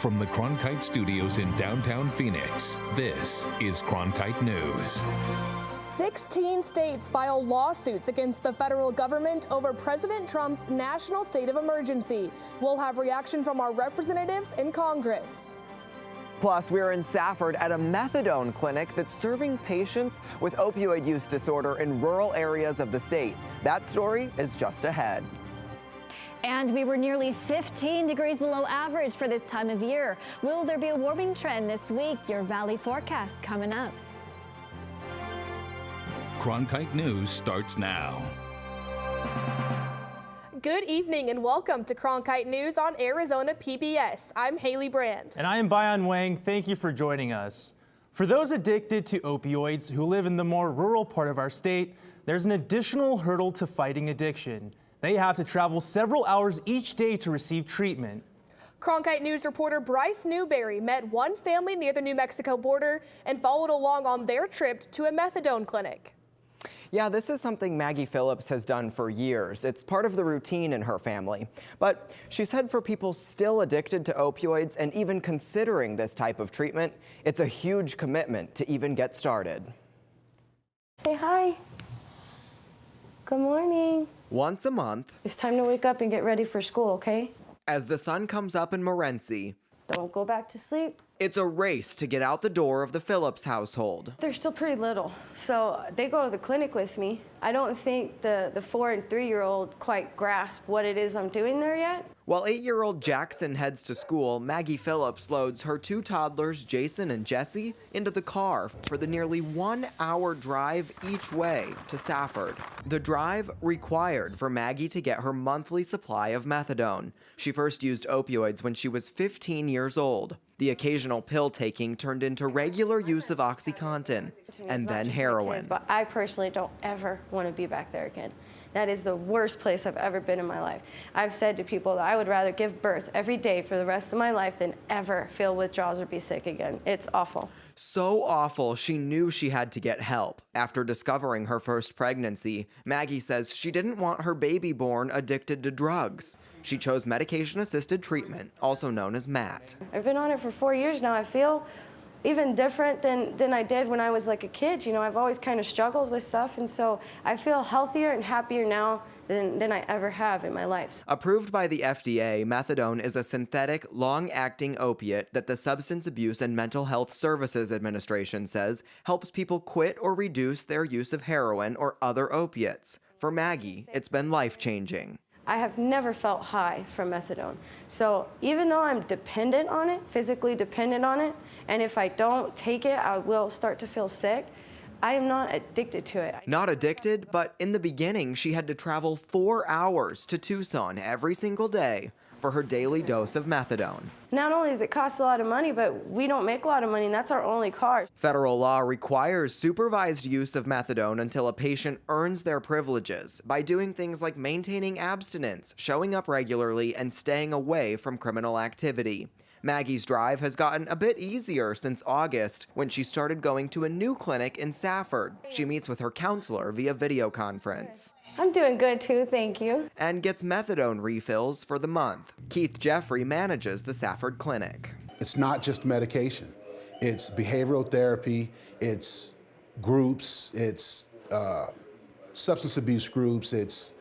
From the Cronkite studios in downtown Phoenix, this is Cronkite News. 16 states filed lawsuits against the federal government over President Trump's national state of emergency. We'll have reaction from our representatives in Congress. Plus, we're in Safford at a methadone clinic that's serving patients with opioid use disorder in rural areas of the state. That story is just ahead. And we were nearly 15 degrees below average for this time of year. Will there be a warming trend this week? Your Valley forecast coming up. Cronkite News starts now. Good evening and welcome to Cronkite News on Arizona PBS. I'm Haley Brand. And I am Bayan Wang. Thank you for joining us. For those addicted to opioids who live in the more rural part of our state, there's an additional hurdle to fighting addiction. They have to travel several hours each day to receive treatment. Cronkite News reporter Bryce Newberry met one family near the New Mexico border and followed along on their trip to a methadone clinic. Yeah, this is something Maggie Phillips has done for years. It's part of the routine in her family. But she said for people still addicted to opioids and even considering this type of treatment, it's a huge commitment to even get started. Say hi. Good morning. Once a month, It's time to wake up and get ready for school, okay? as the sun comes up in Morenci, Don't go back to sleep. it's a race to get out the door of the Phillips household. They're still pretty little, so they go to the clinic with me. I don't think the 4- and 3-year-old quite grasp what it is I'm doing there yet. While 8-year-old Jackson heads to school, Maggie Phillips loads her 2 toddlers, Jason and Jesse, into the car for the nearly 1-hour drive each way to Safford. The drive required for Maggie to get her monthly supply of methadone. She first used opioids when she was 15 years old. The occasional pill taking turned into regular use of OxyContin and then heroin. But I personally don't ever want to be back there again. That is the worst place I've ever been in my life. I've said to people that I would rather give birth every day for the rest of my life than ever feel withdrawals or be sick again. It's awful. So awful, she knew she had to get help. After discovering her first pregnancy, Maggie says she didn't want her baby born addicted to drugs. She chose medication-assisted treatment, also known as MAT. I've been on it for 4 years now. I feel even different than I did when I was like a kid. You know, I've always kind of struggled with stuff, and so I feel healthier and happier now than I ever have in my life. Approved by the FDA, methadone is a synthetic, long-acting opiate that the Substance Abuse and Mental Health Services Administration says helps people quit or reduce their use of heroin or other opiates. For Maggie, it's been life-changing. I have never felt high from methadone. So even though I'm dependent on it, physically dependent on it, and if I don't take it, I will start to feel sick, I am not addicted to it. Not addicted, but in the beginning, she had to travel 4 hours to Tucson every single day for her daily dose of methadone. Not only does it cost a lot of money, but we don't make a lot of money, and that's our only car. Federal law requires supervised use of methadone until a patient earns their privileges by doing things like maintaining abstinence, showing up regularly, and staying away from criminal activity. Maggie's drive has gotten a bit easier since August when she started going to a new clinic in Safford. She meets with her counselor via video conference. I'm doing good too, thank you. And gets methadone refills for the month. Keith Jeffrey manages the Safford clinic. It's not just medication. It's behavioral therapy, it's groups, it's substance abuse groups, it's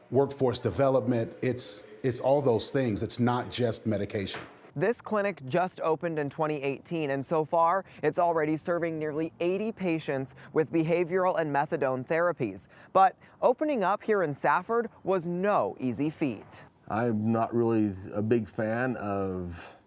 workforce development, it's all those things. It's not just medication. This clinic just opened in 2018, and so far, it's already serving nearly 80 patients with behavioral and methadone therapies. But opening up here in Safford was no easy feat. I'm not really a big fan of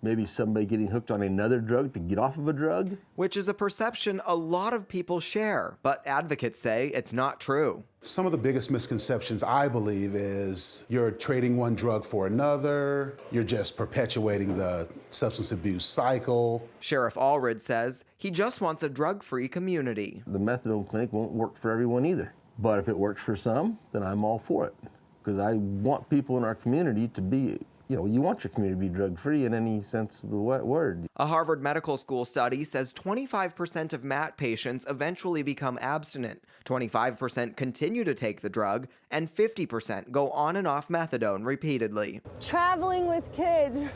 maybe somebody getting hooked on another drug to get off of a drug. Which is a perception a lot of people share, but advocates say it's not true. Some of the biggest misconceptions, I believe, is you're trading one drug for another, you're just perpetuating the substance abuse cycle. Sheriff Allred says he just wants a drug-free community. The methadone clinic won't work for everyone either. But if it works for some, then I'm all for it. Because I want people in our community to be, you want your community to be drug-free in any sense of the word. A Harvard Medical School study says 25% of MAT patients eventually become abstinent, 25% continue to take the drug, and 50% go on and off methadone repeatedly. Traveling with kids.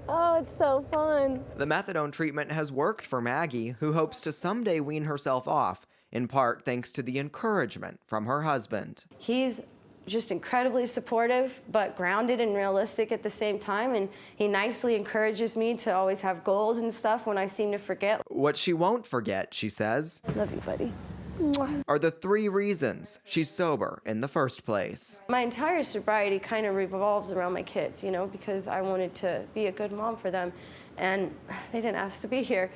Oh, it's so fun. The methadone treatment has worked for Maggie, who hopes to someday wean herself off, in part thanks to the encouragement from her husband. He's just incredibly supportive, but grounded and realistic at the same time, and he nicely encourages me to always have goals and stuff when I seem to forget. What she won't forget, she says, Love you, buddy. are the 3 reasons she's sober in the first place. My entire sobriety kind of revolves around my kids, you know, because I wanted to be a good mom for them, and they didn't ask to be here.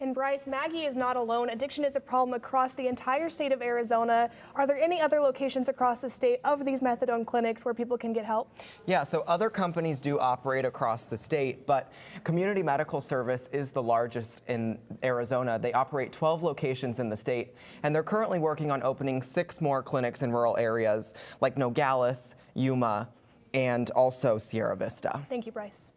And Bryce, Maggie is not alone. Addiction is a problem across the entire state of Arizona. Are there any other locations across the state of these methadone clinics where people can get help? Yeah, so other companies do operate across the state, but Community Medical Service is the largest in Arizona. They operate 12 locations in the state, and they're currently working on opening 6 more clinics in rural areas like Nogales, Yuma, and also Sierra Vista. Thank you, Bryce.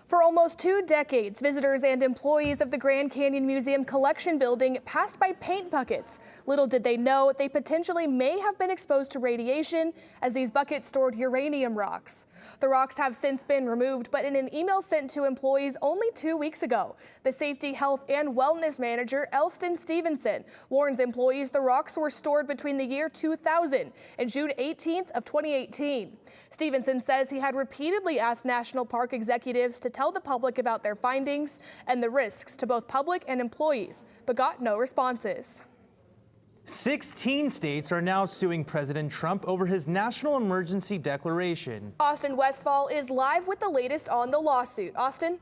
For almost 2 decades, visitors and employees of the Grand Canyon Museum Collection Building passed by paint buckets. Little did they know they potentially may have been exposed to radiation, as these buckets stored uranium rocks. The rocks have since been removed, but in an email sent to employees only 2 weeks ago, the Safety, Health, and Wellness Manager, Elston Stevenson, warns employees the rocks were stored between the year 2000 and June 18th of 2018. Stevenson says he had repeatedly asked National Park executives to tell the public about their findings and the risks to both public and employees, but got no responses. 16 states are now suing President Trump over his national emergency declaration. Austin Westfall is live with the latest on the lawsuit. Austin?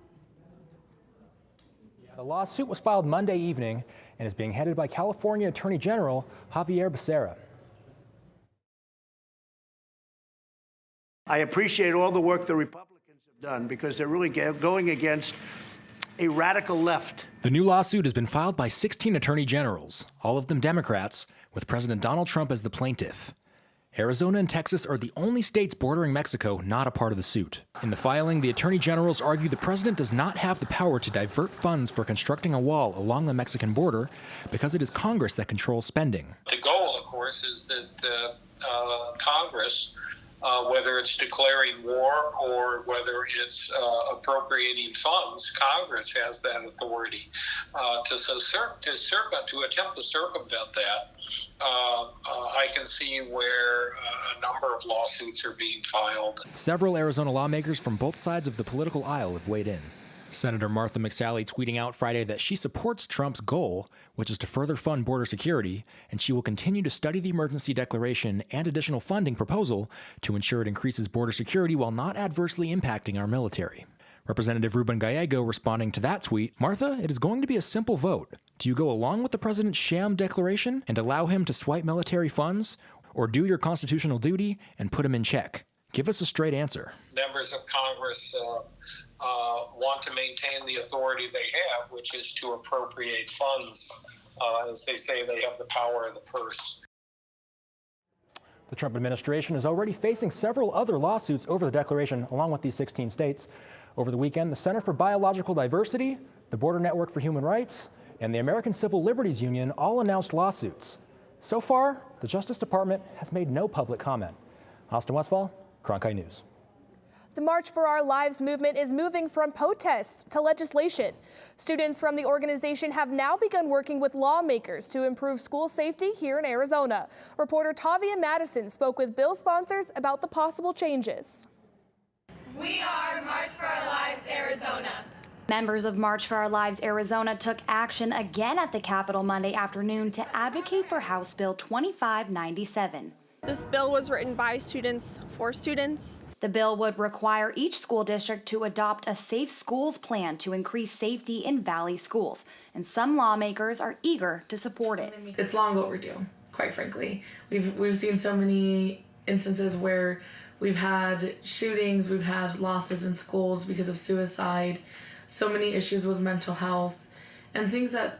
The lawsuit was filed Monday evening and is being headed by California Attorney General Javier Becerra. I appreciate all the work the Republicans have done because they're really going against a radical left. The new lawsuit has been filed by 16 attorney generals, all of them Democrats, with President Donald Trump as the plaintiff. Arizona and Texas are the only states bordering Mexico not a part of the suit. In the filing, the attorney generals argue the president does not have the power to divert funds for constructing a wall along the Mexican border because it is Congress that controls spending. The goal, of course, is that Congress, whether it's declaring war or whether it's appropriating funds, Congress has that authority to attempt to circumvent that. I can see where a number of lawsuits are being filed. Several Arizona lawmakers from both sides of the political aisle have weighed in. Senator Martha McSally tweeting out Friday that she supports Trump's goal, which is to further fund border security, and she will continue to study the emergency declaration and additional funding proposal to ensure it increases border security while not adversely impacting our military. Representative Ruben Gallego responding to that tweet, Martha, it is going to be a simple vote. Do you go along with the president's sham declaration and allow him to swipe military funds, or do your constitutional duty and put him in check? Give us a straight answer. Members of Congress want to maintain the authority they have, which is to appropriate funds. As they say, they have the power of the purse. The Trump administration is already facing several other lawsuits over the declaration, along with these 16 states. Over the weekend, the Center for Biological Diversity, the Border Network for Human Rights, and the American Civil Liberties Union all announced lawsuits. So far, the Justice Department has made no public comment. Austin Westfall, Cronkite News. The March for Our Lives movement is moving from protests to legislation. Students from the organization have now begun working with lawmakers to improve school safety here in Arizona. Reporter Tavia Madison spoke with bill sponsors about the possible changes. We are March for Our Lives Arizona. Members of March for Our Lives Arizona took action again at the Capitol Monday afternoon to advocate for House Bill 2597. This bill was written by students for students. The bill would require each school district to adopt a safe schools plan to increase safety in Valley schools, and some lawmakers are eager to support it. It's long overdue, quite frankly. We've seen so many instances where we've had shootings, we've had losses in schools because of suicide, so many issues with mental health, and things that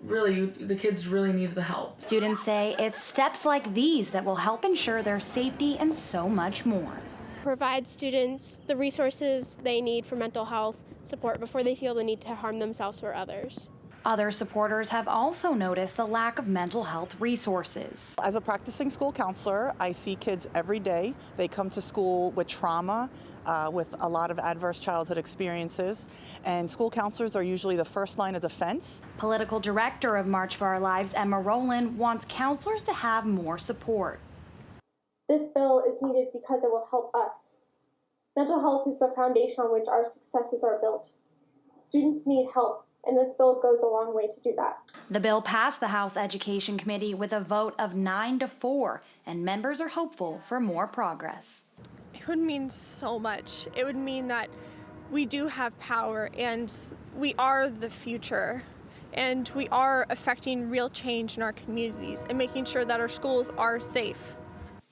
really, the kids really need the help. Students say it's steps like these that will help ensure their safety and so much more. Provide students the resources they need for mental health support before they feel the need to harm themselves or others. Other supporters have also noticed the lack of mental health resources. As a practicing school counselor, I see kids every day. They come to school with trauma, with a lot of adverse childhood experiences, and school counselors are usually the first line of defense. Political director of March for Our Lives, Emma Rowland, wants counselors to have more support. This bill is needed because it will help us. Mental health is the foundation on which our successes are built. Students need help, and this bill goes a long way to do that. The bill passed the House Education Committee with a vote of 9-4, and members are hopeful for more progress. It would mean so much. It would mean that we do have power and we are the future, and we are affecting real change in our communities and making sure that our schools are safe.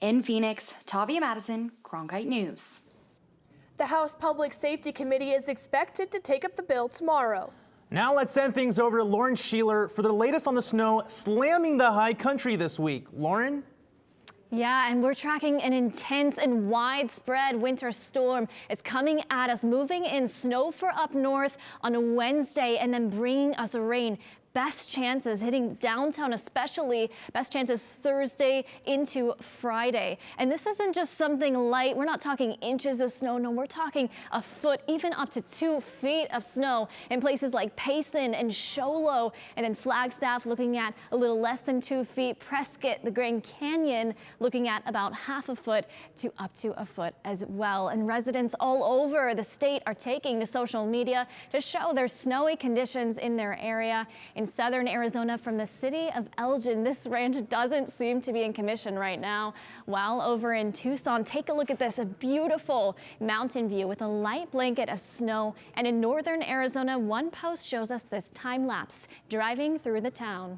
In Phoenix, Tavia Madison, Cronkite News. The House Public Safety Committee is expected to take up the bill tomorrow. Now let's send things over to Lauren Sheeler for the latest on the snow slamming the high country this week. Lauren? Yeah, and we're tracking an intense and widespread winter storm. It's coming at us, moving in snow for up north on a Wednesday and then bringing us rain. Best chances hitting downtown especially, best chances Thursday into Friday. And this isn't just something light. We're not talking inches of snow. No, we're talking a foot, even up to 2 feet of snow in places like Payson and Show Low. And then Flagstaff looking at a little less than 2 feet. Prescott, the Grand Canyon looking at about ½ a foot to up to a foot as well. And residents all over the state are taking to social media to show their snowy conditions in their area. In southern Arizona, from the city of Elgin, this ranch doesn't seem to be in commission right now. While over in Tucson, take a look at this, a beautiful mountain view with a light blanket of snow. And in northern Arizona, one post shows us this time lapse driving through the town.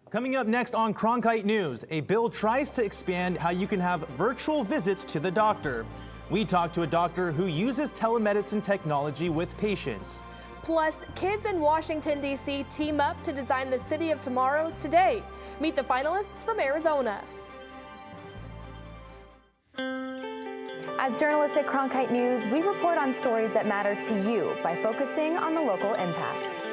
Coming up next on Cronkite News, a bill tries to expand how you can have virtual visits to the doctor. We talk to a doctor who uses telemedicine technology with patients. Plus, kids in Washington, D.C. team up to design the city of tomorrow today. Meet the finalists from Arizona. As journalists at Cronkite News, we report on stories that matter to you by focusing on the local impact.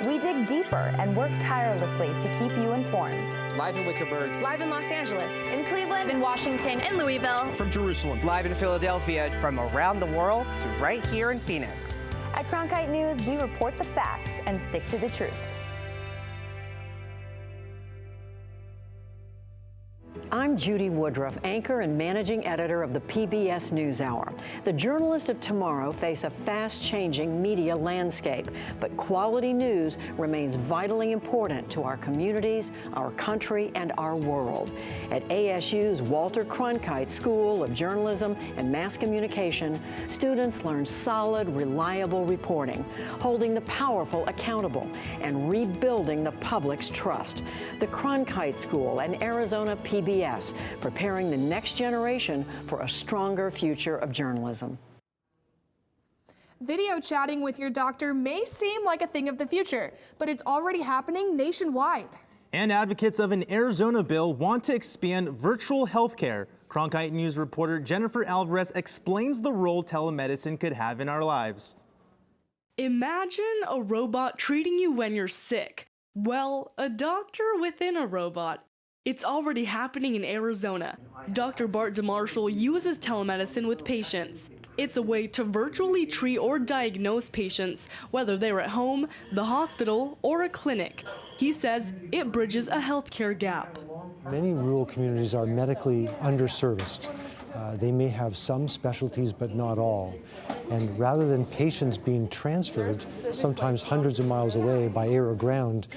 We dig deeper and work tirelessly to keep you informed. Live in Wickerburg. Live in Los Angeles. In Cleveland. In Washington. In Louisville. From Jerusalem. Live in Philadelphia. From around the world to right here in Phoenix. At Cronkite News, we report the facts and stick to the truth. I'm Judy Woodruff, anchor and managing editor of the PBS NewsHour. The journalists of tomorrow face a fast-changing media landscape, but quality news remains vitally important to our communities, our country, and our world. At ASU's Walter Cronkite School of Journalism and Mass Communication, students learn solid, reliable reporting, holding the powerful accountable, and rebuilding the public's trust. The Cronkite School and Arizona PBS, preparing the next generation for a stronger future of journalism. Video chatting with your doctor may seem like a thing of the future, but it's already happening nationwide. And advocates of an Arizona bill want to expand virtual healthcare. Cronkite News reporter Jennifer Alvarez explains the role telemedicine could have in our lives. Imagine a robot treating you when you're sick. Well, a doctor within a robot. It's already happening in Arizona. Dr. Bart DeMarshall uses telemedicine with patients. It's a way to virtually treat or diagnose patients, whether they're at home, the hospital, or a clinic. He says it bridges a healthcare gap. Many rural communities are medically underserviced. They may have some specialties, but not all. And rather than patients being transferred, sometimes hundreds of miles away by air or ground,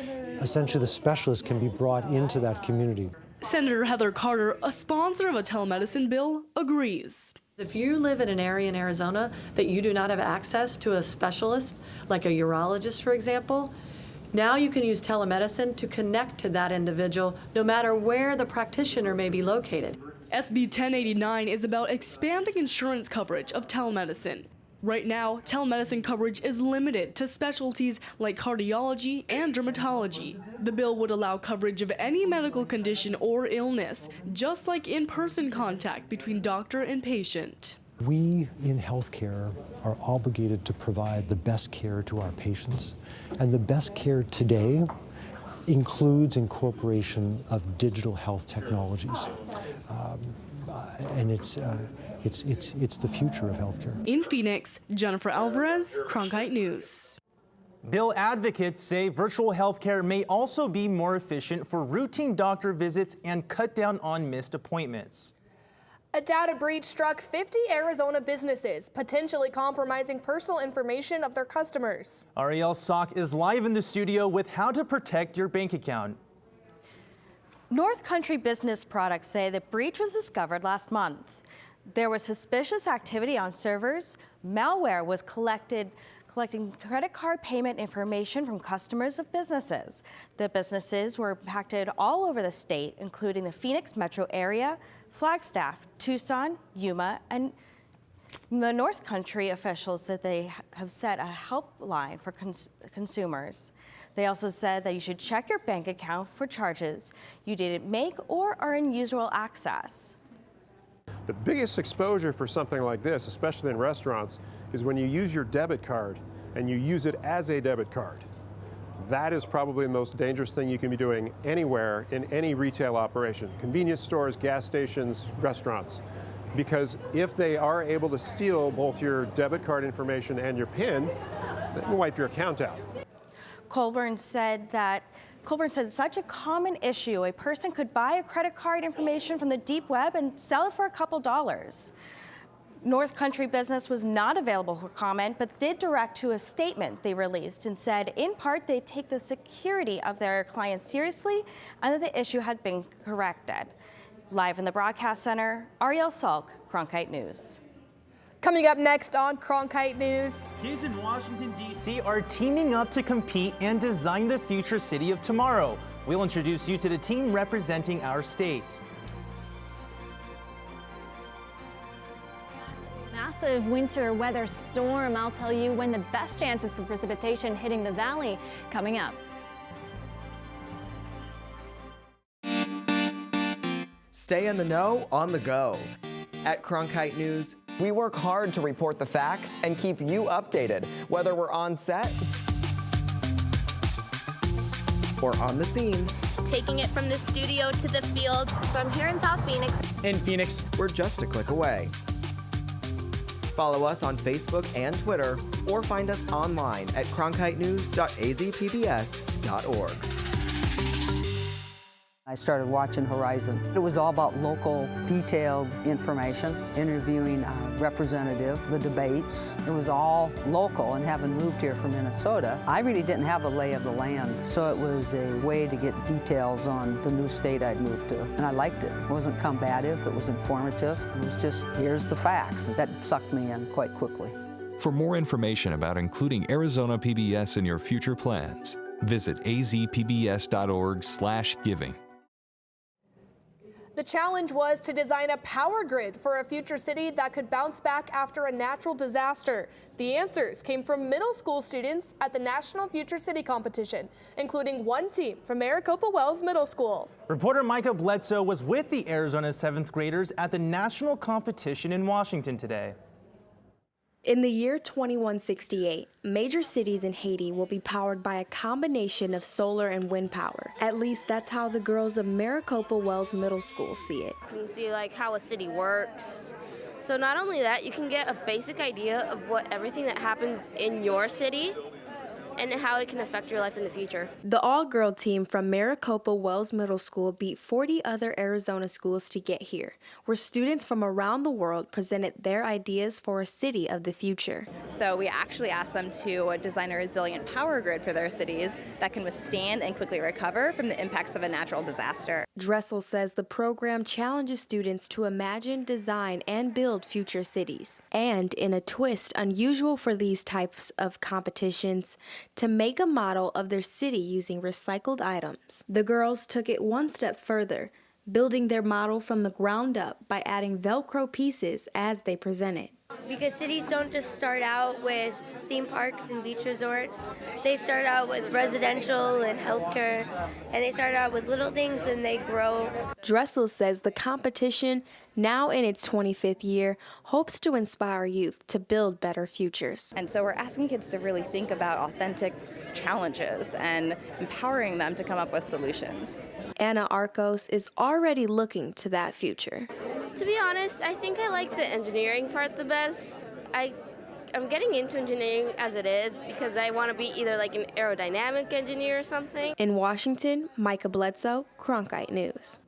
essentially the specialist can be brought into that community. Senator Heather Carter, a sponsor of a telemedicine bill, agrees. If you live in an area in Arizona that you do not have access to a specialist, like a urologist, for example, now you can use telemedicine to connect to that individual no matter where the practitioner may be located. SB 1089 is about expanding insurance coverage of telemedicine. Right now, telemedicine coverage is limited to specialties like cardiology and dermatology. The bill would allow coverage of any medical condition or illness, just like in-person contact between doctor and patient. We in healthcare are obligated to provide the best care to our patients, and the best care today includes incorporation of digital health technologies, and it's the future of healthcare. In Phoenix, Jennifer Alvarez, Cronkite News. Bill advocates say virtual healthcare may also be more efficient for routine doctor visits and cut down on missed appointments. A data breach struck 50 Arizona businesses, potentially compromising personal information of their customers. Ariel Sock is live in the studio with how to protect your bank account. North Country Business Products say the breach was discovered last month. There was suspicious activity on servers. Malware was collecting credit card payment information from customers of businesses. The businesses were impacted all over the state, including the Phoenix metro area, Flagstaff, Tucson, Yuma, and the North Country officials said they have set a helpline for consumers. They also said that you should check your bank account for charges you didn't make or are unusual access. The biggest exposure for something like this, especially in restaurants, is when you use your debit card and you use it as a debit card. That is probably the most dangerous thing you can be doing anywhere in any retail operation, convenience stores, gas stations, restaurants. Because if they are able to steal both your debit card information and your PIN, they can wipe your account out. Colburn said such a common issue, a person could buy a credit card information from the deep web and sell it for a couple dollars. North Country Business was not available for comment, but did direct to a statement they released and said, in part, they take the security of their clients seriously and that the issue had been corrected. Live in the broadcast center, Ariel Salk, Cronkite News. Coming up next on Cronkite News. Kids in Washington, D.C. are teaming up to compete and design the future city of tomorrow. We'll introduce you to the team representing our state. Massive winter weather storm. I'll tell you when the best chances for precipitation hitting the valley coming up. Stay in the know on the go. At Cronkite News, we work hard to report the facts and keep you updated, whether we're on set or on the scene. Taking it from the studio to the field. So I'm here in South Phoenix. In Phoenix, we're just a click away. Follow us on Facebook and Twitter, or find us online at cronkitenews.azpbs.org. I started watching Horizon. It was all about local, detailed information, interviewing representatives, the debates. It was all local, and having moved here from Minnesota, I really didn't have a lay of the land, so it was a way to get details on the new state I'd moved to, and I liked it. It wasn't combative, it was informative. It was just, here's the facts. That sucked me in quite quickly. For more information about including Arizona PBS in your future plans, visit azpbs.org/giving. The challenge was to design a power grid for a future city that could bounce back after a natural disaster. The answers came from middle school students at the National Future City Competition, including one team from Maricopa Wells Middle School. Reporter Micah Bledsoe was with the Arizona 7th graders at the national competition in Washington today. In the year 2168, major cities in Haiti will be powered by a combination of solar and wind power. At least that's how the girls of Maricopa Wells Middle School see it. You can see how a city works. So not only that, you can get a basic idea of what everything that happens in your city and how it can affect your life in the future. The all-girl team from Maricopa Wells Middle School beat 40 other Arizona schools to get here, where students from around the world presented their ideas for a city of the future. So we actually asked them to design a resilient power grid for their cities that can withstand and quickly recover from the impacts of a natural disaster. Dressel says the program challenges students to imagine, design, and build future cities. And in a twist unusual for these types of competitions, to make a model of their city using recycled items. The girls took it one step further, building their model from the ground up by adding Velcro pieces as they presented. Because cities don't just start out with theme parks and beach resorts. They start out with residential and healthcare, and they start out with little things and they grow. Dressel says the competition, now in its 25th year, hopes to inspire youth to build better futures. And so we're asking kids to really think about authentic challenges and empowering them to come up with solutions. Anna Arcos is already looking to that future. To be honest, I think I like the engineering part the best. I'm getting into engineering as it is because I want to be either like an aerodynamic engineer or something. In Washington, Micah Bledsoe, Cronkite News.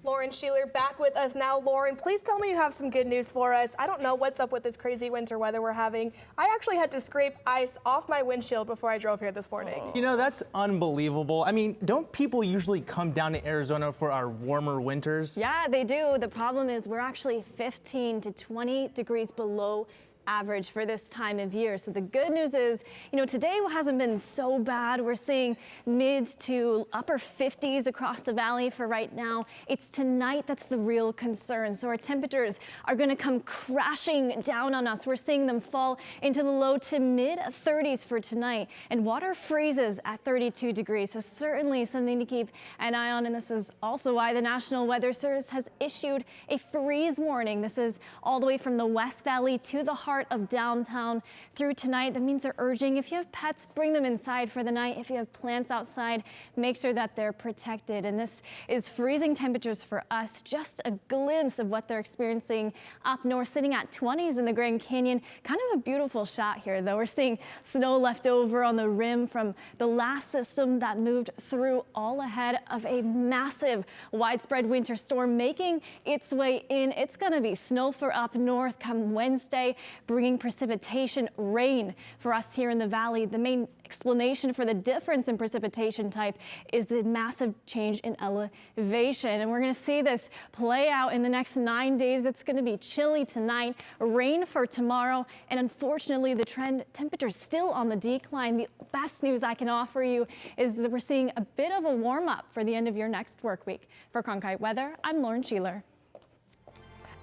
Lauren Sheeler back with us now. Lauren, please tell me you have some good news for us. I don't know what's up with this crazy winter weather we're having. I actually had to scrape ice off my windshield before I drove here this morning. You know, that's unbelievable. I mean, don't people usually come down to Arizona for our warmer winters? Yeah, they do. The problem is we're actually 15 to 20 degrees below average for this time of year. So the good news is, you know, today hasn't been so bad. We're seeing mid to upper 50s across the valley for right now. It's tonight that's the real concern. So our temperatures are going to come crashing down on us. We're seeing them fall into the low to mid 30s for tonight, and water freezes at 32 degrees. So certainly something to keep an eye on. And this is also why the National Weather Service has issued a freeze warning. This is all the way from the West Valley to the heart of downtown through tonight. That means they're urging, if you have pets, bring them inside for the night. If you have plants outside, make sure that they're protected. And this is freezing temperatures for us. Just a glimpse of what they're experiencing up north, sitting at 20s in the Grand Canyon. Kind of a beautiful shot here, though. We're seeing snow left over on the rim from the last system that moved through, all ahead of a massive widespread winter storm making its way in. It's going to be snow for up north come Wednesday, bringing precipitation, rain for us here in the valley. The main explanation for the difference in precipitation type is the massive change in elevation. And we're going to see this play out in the next 9 days. It's going to be chilly tonight, rain for tomorrow, and unfortunately the trend temperatures still on the decline. The best news I can offer you is that we're seeing a bit of a warm up for the end of your next work week. For Cronkite Weather, I'm Lauren Sheeler.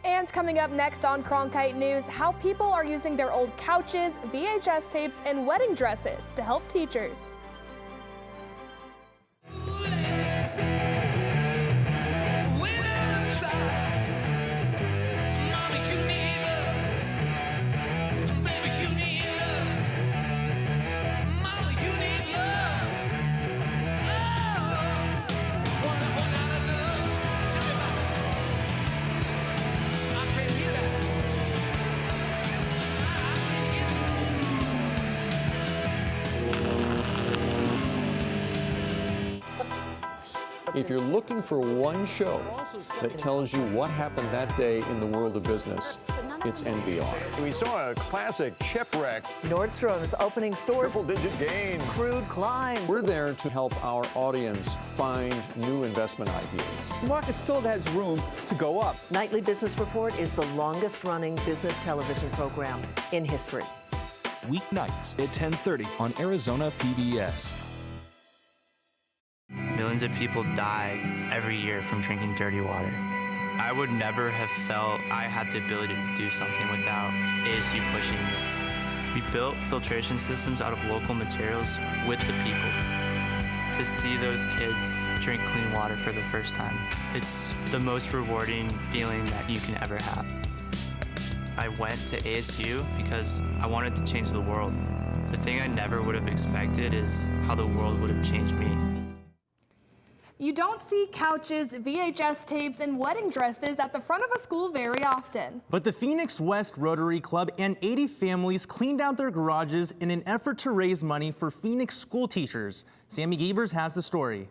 And coming up next on Cronkite News, how people are using their old couches, VHS tapes, and wedding dresses to help teachers. If you're looking for one show that tells you what happened that day in the world of business, it's NBR. We saw a classic shipwreck. Nordstrom's opening stores. Triple-digit gains. Crude climbs. We're there to help our audience find new investment ideas. The market still has room to go up. Nightly Business Report is the longest-running business television program in history. Weeknights at 10:30 on Arizona PBS. Millions of people die every year from drinking dirty water. I would never have felt I had the ability to do something without ASU pushing me. We built filtration systems out of local materials with the people. To see those kids drink clean water for the first time, it's the most rewarding feeling that you can ever have. I went to ASU because I wanted to change the world. The thing I never would have expected is how the world would have changed me. You don't see couches, VHS tapes, and wedding dresses at the front of a school very often. But the Phoenix West Rotary Club and 80 families cleaned out their garages in an effort to raise money for Phoenix school teachers. Sammy Giebers has the story.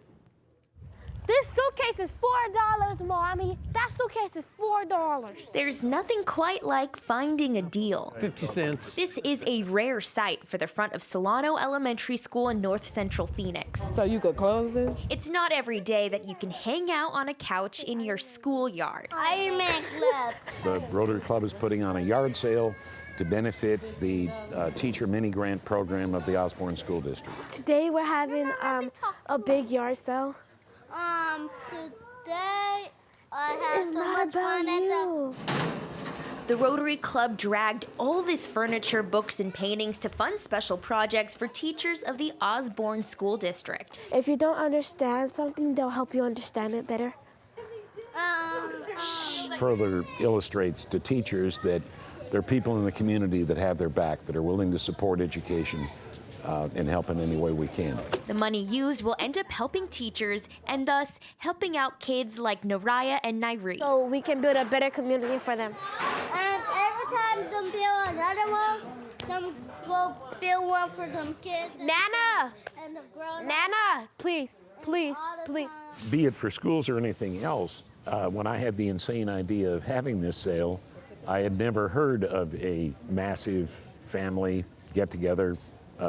This suitcase is $4, Mommy. That suitcase is $4. There's nothing quite like finding a deal. 50 cents. This is a rare sight for the front of Solano Elementary School in North Central Phoenix. So you could close this? It's not every day that you can hang out on a couch in your schoolyard. Iron Man Club. The Rotary Club is putting on a yard sale to benefit the teacher mini grant program of the Osborne School District. Today we're having a big yard sale. Today I had so much fun at the... The Rotary Club dragged all this furniture, books, and paintings to fund special projects for teachers of the Osborne School District. If you don't understand something, they'll help you understand it better. Further illustrates to teachers that there are people in the community that have their back, that are willing to support education and help in any way we can. The money used will end up helping teachers and thus helping out kids like Naraya and Nairi. So we can build a better community for them. And every time them build another one, them go build one for them kids. Nana! And the grown Nana! Please, please, please. Be it for schools or anything else, when I had the insane idea of having this sale, I had never heard of a massive family get-together,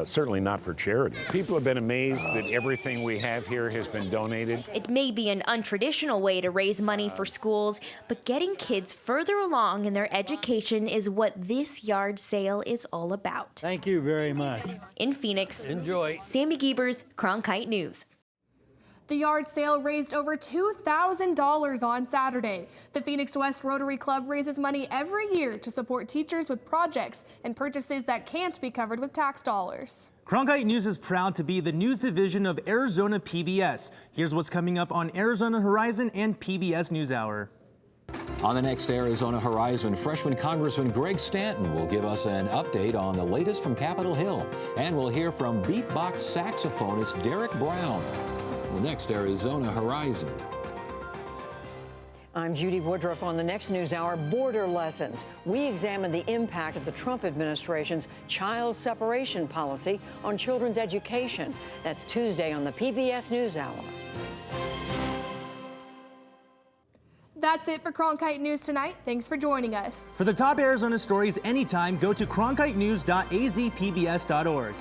certainly not for charity. People have been amazed that everything we have here has been donated. It may be an untraditional way to raise money for schools, but getting kids further along in their education is what this yard sale is all about. Thank you very much. In Phoenix, enjoy. Sammy Giebers, Cronkite News. The yard sale raised over $2,000 on Saturday. The Phoenix West Rotary Club raises money every year to support teachers with projects and purchases that can't be covered with tax dollars. Cronkite News is proud to be the news division of Arizona PBS. Here's what's coming up on Arizona Horizon and PBS NewsHour. On the next Arizona Horizon, freshman Congressman Greg Stanton will give us an update on the latest from Capitol Hill. And we'll hear from beatbox saxophonist Derek Brown. The next Arizona Horizon. I'm Judy Woodruff on the next NewsHour, Border Lessons. We examine the impact of the Trump administration's child separation policy on children's education. That's Tuesday on the PBS NewsHour. That's it for Cronkite News tonight. Thanks for joining us. For the top Arizona stories anytime, go to cronkitenews.azpbs.org.